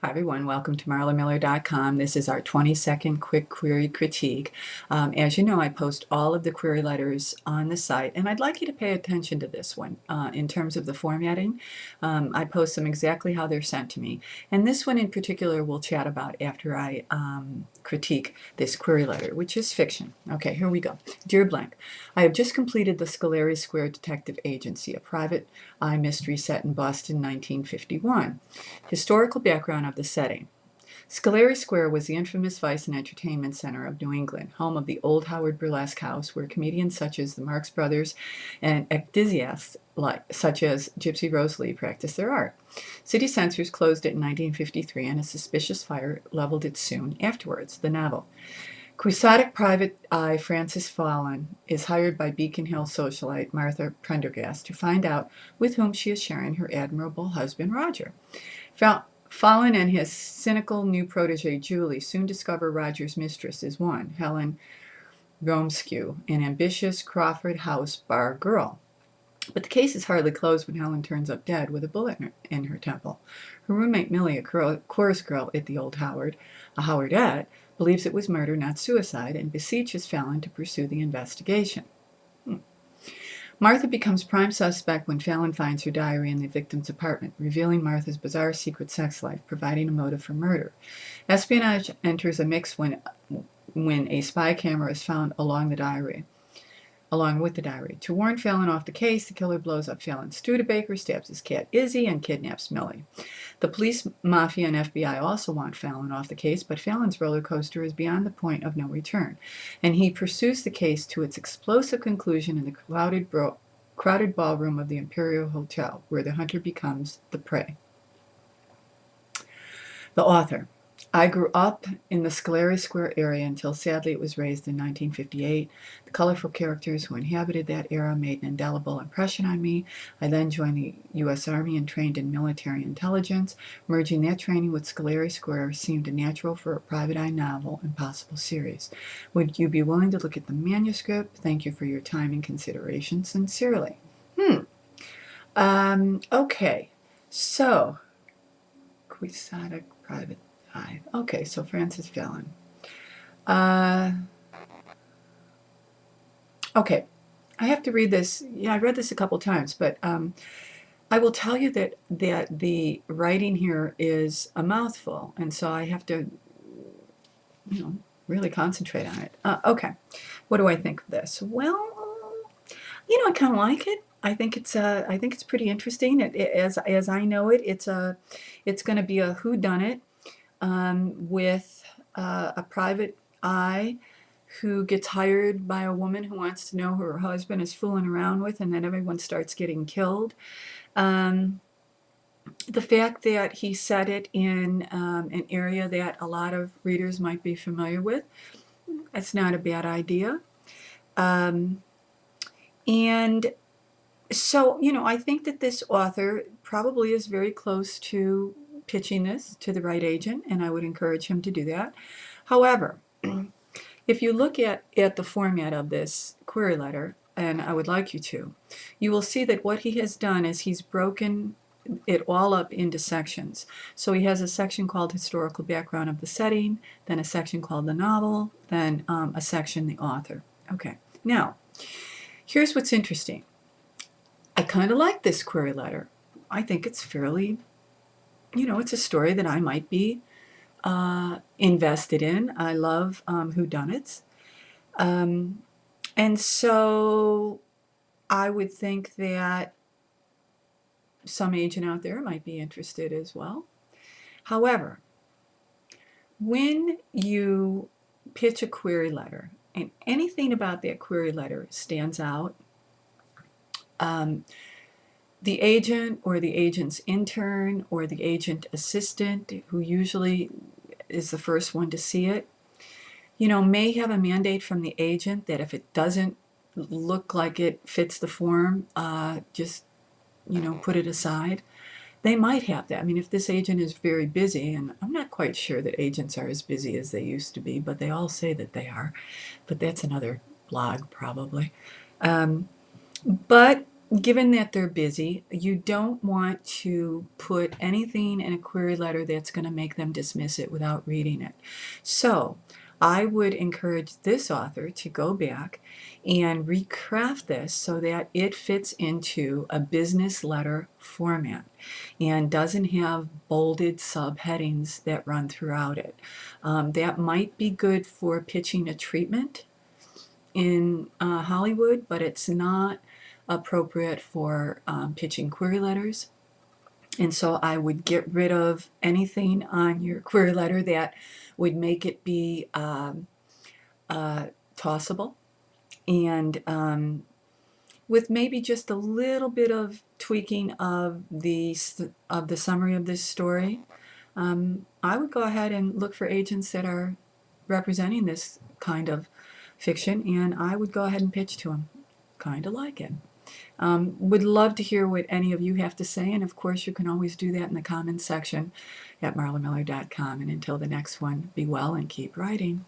Hi everyone, welcome to marlamiller.com. This is our 20-second quick query critique. As you know, I post all of the query letters on the site, and I'd like you to pay attention to this one in terms of the formatting. I post them exactly how they're sent to me, and this one in particular we'll chat about after I critique this query letter, which is fiction. Okay, here we go. Dear Blank, I have just completed the Scollay Square Detective Agency, a private eye mystery set in Boston, 1951. Historical background of the setting. Scollay Square was the infamous vice and entertainment center of New England, home of the old Howard Burlesque House, where comedians such as the Marx Brothers and enthusiasts such as Gypsy Rose Lee practiced their art. City censors closed it in 1953, and a suspicious fire leveled it soon afterwards. The novel. Quixotic private eye Frances Fallon is hired by Beacon Hill socialite Martha Prendergast to find out with whom she is sharing her admirable husband Roger. Fallon and his cynical new protege Julie soon discover Roger's mistress is one, Helen Romskew, an ambitious Crawford House bar girl. But the case is hardly closed when Helen turns up dead with a bullet in her temple. Her roommate Millie, a chorus girl at the old Howard, a Howardette, believes it was murder, not suicide, and beseeches Fallon to pursue the investigation. Martha becomes prime suspect when Fallon finds her diary in the victim's apartment, revealing Martha's bizarre secret sex life, providing a motive for murder. Espionage enters a mix when a spy camera is found along with the diary. To warn Fallon off the case, the killer blows up Fallon's Studebaker, stabs his cat Izzy, and kidnaps Millie. The police, mafia, and FBI also want Fallon off the case, but Fallon's roller coaster is beyond the point of no return, and he pursues the case to its explosive conclusion in the crowded ballroom of the Imperial Hotel, where the hunter becomes the prey. The author. I grew up in the Scollay Square area until sadly it was razed in 1958. The colorful characters who inhabited that era made an indelible impression on me. I then joined the U.S. Army and trained in military intelligence. Merging that training with Scollay Square seemed natural for a private eye novel and possible series. Would you be willing to look at the manuscript? Thank you for your time and consideration. Sincerely. Okay. So, quixotic private eye. Okay, so Frances Fallon. Okay, I have to read this. Yeah, I read this a couple times, but I will tell you that the writing here is a mouthful, and so I have to, really concentrate on it. Okay, what do I think of this? Well, I kind of like it. I think it's pretty interesting. As I know it, it's going to be a whodunit with a private eye who gets hired by a woman who wants to know who her husband is fooling around with, and then everyone starts getting killed. The fact that he set it in an area that a lot of readers might be familiar with, that's not a bad idea. And so, I think that this author probably is very close to pitching this to the right agent, and I would encourage him to do that. However, if you look at the format of this query letter, and I would like you to, you will see that what he has done is he's broken it all up into sections. So he has a section called historical background of the setting, then a section called the novel, then a section the author. Okay, now here's what's interesting. I kind of like this query letter. I think it's fairly, it's a story that I might be invested in. I love whodunits. And so I would think that some agent out there might be interested as well. However, when you pitch a query letter and anything about that query letter stands out, the agent or the agent's intern or the agent assistant, who usually is the first one to see it, may have a mandate from the agent that if it doesn't look like it fits the form, just, put it aside. They might have that. I mean, if this agent is very busy, and I'm not quite sure that agents are as busy as they used to be, but they all say that they are. But that's another blog, probably. But given that they're busy, you don't want to put anything in a query letter that's going to make them dismiss it without reading it. So I would encourage this author to go back and recraft this so that it fits into a business letter format and doesn't have bolded subheadings that run throughout it. That might be good for pitching a treatment in Hollywood, but it's not appropriate for pitching query letters. And so I would get rid of anything on your query letter that would make it be tossable, and with maybe just a little bit of tweaking of the summary of this story. I would go ahead and look for agents that are representing this kind of fiction, and I would go ahead and pitch to them. Kind of like it. Would love to hear what any of you have to say, and of course you can always do that in the comments section at marlamiller.com. And until the next one, be well and keep writing.